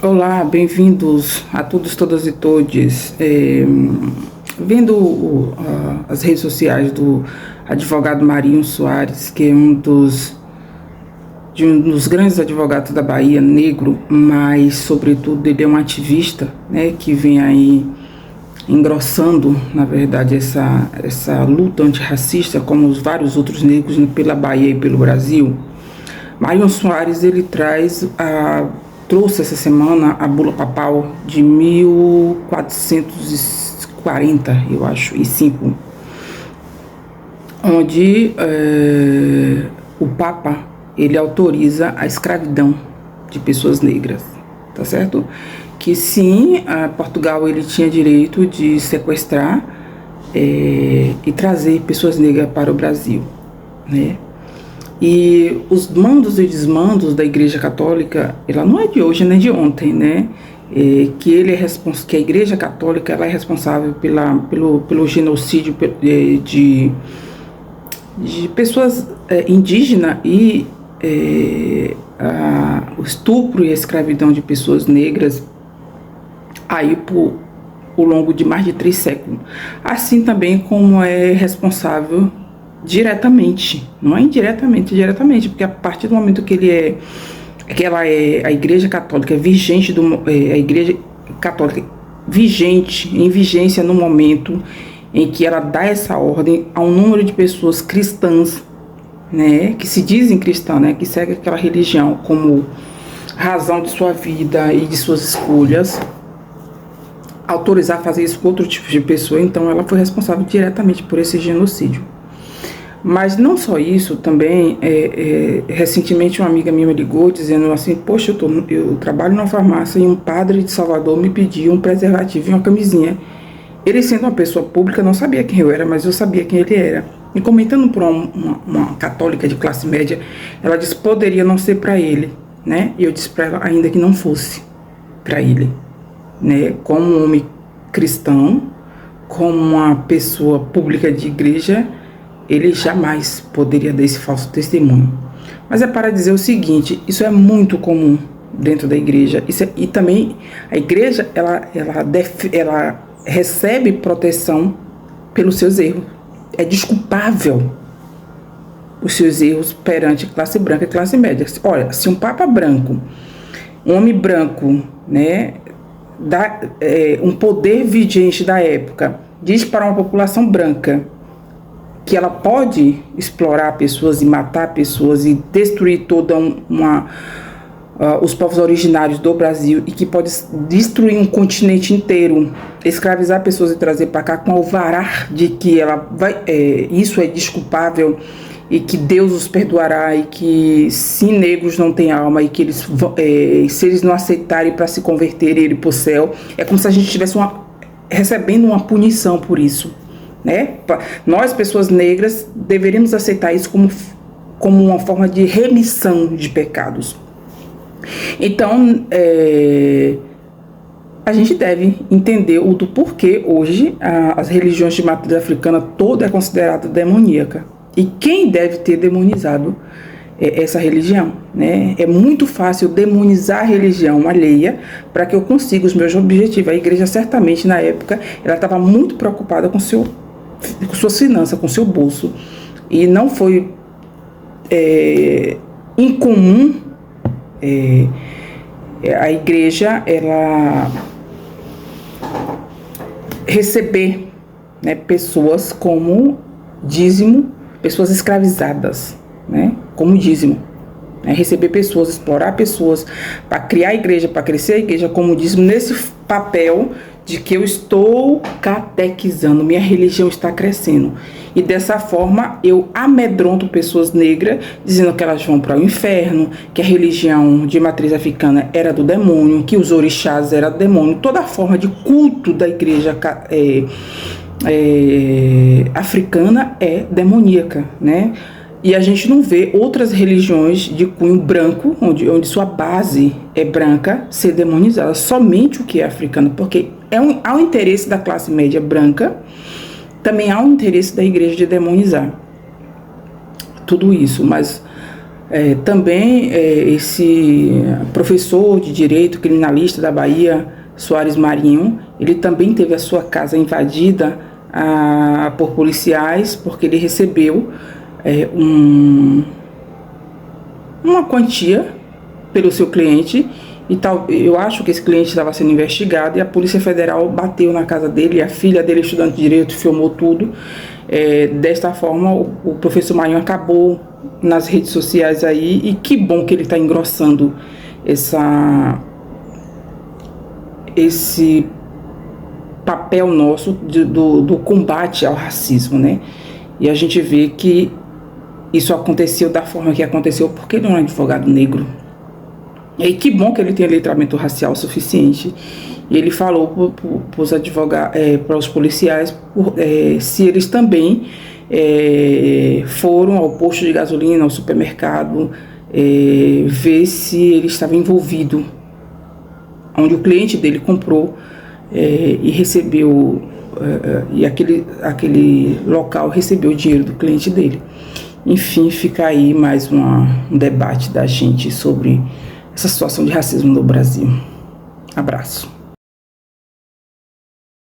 Olá, bem-vindos a todos, todas e todes. Vendo as redes sociais do advogado Marinho Soares, que é um dos grandes advogados da Bahia, negro, mas, sobretudo, ele é um ativista, né, que vem aí engrossando, na verdade, essa luta antirracista, como os vários outros negros pela Bahia e pelo Brasil. Marinho Soares, ele trouxe essa semana a bula papal de 1440, eu acho, e 5, onde o Papa, ele autoriza a escravidão de pessoas negras, tá certo? Que sim, Portugal, ele tinha direito de sequestrar e trazer pessoas negras para o Brasil, né? E os mandos e desmandos da Igreja Católica, ela não é de hoje nem de ontem, né? Que a Igreja Católica, ela é responsável pelo genocídio de pessoas indígenas e o estupro e a escravidão de pessoas negras aí por longo de mais de 3 séculos. Assim também como é responsável diretamente, não é indiretamente, diretamente, porque a partir do momento que ela é a Igreja Católica vigente, a Igreja Católica em vigência no momento em que ela dá essa ordem a um número de pessoas cristãs, né, que se dizem cristãs, né, que seguem aquela religião como razão de sua vida e de suas escolhas, autorizar a fazer isso com outro tipo de pessoa. Então ela foi responsável diretamente por esse genocídio. Mas não só isso, também, recentemente uma amiga minha me ligou dizendo assim: poxa, eu trabalho numa farmácia e um padre de Salvador me pediu um preservativo e uma camisinha. Ele, sendo uma pessoa pública, não sabia quem eu era, mas eu sabia quem ele era. E comentando para uma católica de classe média, ela disse: poderia não ser para ele, né? E eu disse para ela: ainda que não fosse para ele, né? Como um homem cristão, como uma pessoa pública de igreja, ele jamais poderia dar esse falso testemunho. Mas é para dizer o seguinte: isso é muito comum dentro da igreja. E também a igreja, ela recebe proteção pelos seus erros. É desculpável os seus erros perante classe branca e classe média. Olha, se um papa branco, um homem branco, né, um poder vigente da época, diz para uma população branca que ela pode explorar pessoas e matar pessoas e destruir os povos originários do Brasil, e que pode destruir um continente inteiro, escravizar pessoas e trazer para cá com alvará de que isso é desculpável e que Deus os perdoará, e que se negros não têm alma e que se eles não aceitarem para se converterem ele para o céu, é como se a gente estivesse recebendo uma punição por isso, né? Nós, pessoas negras, deveríamos aceitar isso como uma forma de remissão de pecados. Então, a gente deve entender do porquê hoje as religiões de matriz africana toda é considerada demoníaca. E quem deve ter demonizado essa religião, né? É muito fácil demonizar a religião alheia para que eu consiga os meus objetivos. A igreja, certamente, na época, ela estava muito preocupada com suas finanças, com seu bolso. E não foi incomum a igreja ela receber, né, pessoas como dízimo, pessoas escravizadas, né, como dízimo, né, receber pessoas, explorar pessoas para criar a igreja, para crescer a igreja como dízimo, nesse papel de que eu estou catequizando, minha religião está crescendo. E dessa forma eu amedronto pessoas negras, dizendo que elas vão para o inferno, que a religião de matriz africana era do demônio, que os orixás eram do demônio. Toda forma de culto da igreja africana é demoníaca, né? E a gente não vê outras religiões de cunho branco, onde sua base é branca, ser demonizada. Somente o que é africano, porque há um interesse da classe média branca, também há um interesse da igreja de demonizar tudo isso. Mas Também esse professor de direito criminalista da Bahia, Soares Marinho, ele também teve a sua casa invadida por policiais, porque ele recebeu uma quantia pelo seu cliente, e eu acho que esse cliente estava sendo investigado, e a Polícia Federal bateu na casa dele, a filha dele, estudante de direito, filmou tudo. Desta forma, o professor Marinho acabou nas redes sociais aí, e que bom que ele está engrossando esse papel nosso do combate ao racismo, né? E a gente vê que isso aconteceu da forma que aconteceu porque ele não é um advogado negro. E que bom que ele tem letramento racial suficiente. E ele falou para os advogados, para os policiais, se eles também foram ao posto de gasolina, ao supermercado, ver se ele estava envolvido, onde o cliente dele comprou e recebeu, e aquele local recebeu o dinheiro do cliente dele. Enfim, fica aí mais um debate da gente sobre essa situação de racismo no Brasil. Abraço.